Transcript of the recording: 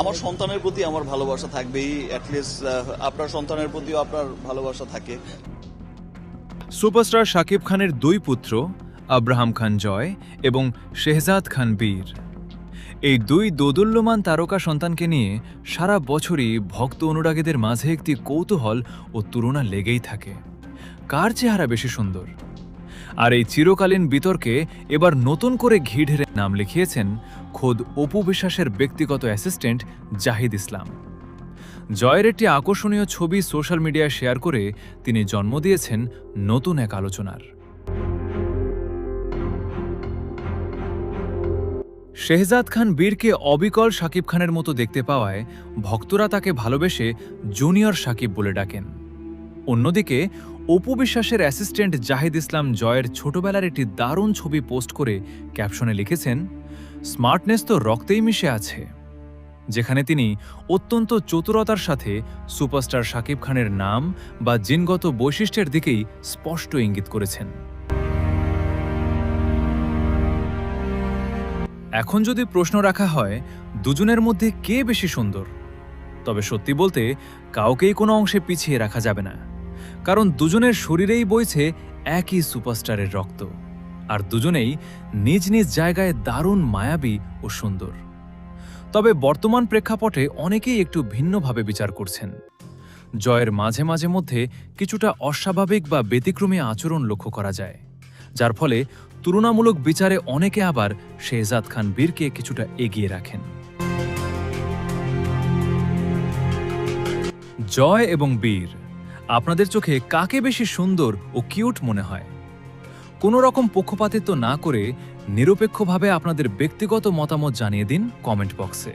আমার সন্তানের প্রতি আমার ভালোবাসা থাকবেই, অ্যাটলিস্ট আপনার সন্তানের প্রতিও আপনার ভালোবাসা থাকে। সুপারস্টার শাকিব খানের দুই পুত্র আব্রাহাম খান জয় এবং শেহজাদ খান বীর, এই দুই দোদুল্যমান তারকা সন্তানকে নিয়ে সারা বছরই ভক্ত অনুরাগীদের মাঝে একটি কৌতূহল ও তুলনা লেগেই থাকে, কার চেহারা বেশি সুন্দর। আর এই চিরকালীন বিতর্কে এবার নতুন করে ঘি ঢেলে নাম লিখিয়েছেন খোদ অপু বিশ্বাসের ব্যক্তিগত অ্যাসিস্ট্যান্ট জাহিদ ইসলাম। জয়ের একটি আকর্ষণীয় ছবি সোশ্যাল মিডিয়ায় শেয়ার করে তিনি জন্ম দিয়েছেন নতুন এক আলোচনার। শেহজাদ খান বীরকে অবিকল শাকিব খানের মতো দেখতে পাওয়ায় ভক্তরা তাকে ভালোবেসে জুনিয়র শাকিব বলে ডাকেন। অন্যদিকে অপু বিশ্বাসের অ্যাসিস্ট্যান্ট জাহিদ ইসলাম জয়ের ছোটবেলার একটি দারুণ ছবি পোস্ট করে ক্যাপশনে লিখেছেন, স্মার্টনেস তো রক্তেই মিশে আছে, যেখানে তিনি অত্যন্ত চতুরতার সাথে সুপারস্টার শাকিব খানের নাম বা জিনগত বৈশিষ্ট্যের দিকেই স্পষ্ট ইঙ্গিত করেছেন। এখন যদি প্রশ্ন রাখা হয় দুজনের মধ্যে কে বেশি সুন্দর, তবে সত্যি বলতে কাউকেই কোনো অংশে পিছিয়ে রাখা যাবে না, কারণ দুজনের শরীরেই বইছে একই সুপারস্টারের রক্ত, আর দুজনেই নিজ নিজ জায়গায় দারুণ মায়াবী ও সুন্দর। তবে বর্তমান প্রেক্ষাপটে অনেকেই একটু ভিন্নভাবে বিচার করছেন। জয়ের মাঝে মাঝে মধ্যে কিছুটা অস্বাভাবিক বা ব্যতিক্রমী আচরণ লক্ষ্য করা যায়, যার ফলে তুলনামূলক বিচারে অনেকে আবার শেহজাদ খান বীরকে কিছুটা এগিয়ে রাখেন। জয় এবং বীর, আপনাদের চোখে কাকে বেশি সুন্দর ও কিউট মনে হয়? কোনো রকম পক্ষপাতিত্ব না করে নিরপেক্ষভাবে আপনাদের ব্যক্তিগত মতামত জানিয়ে দিন কমেন্ট বক্সে।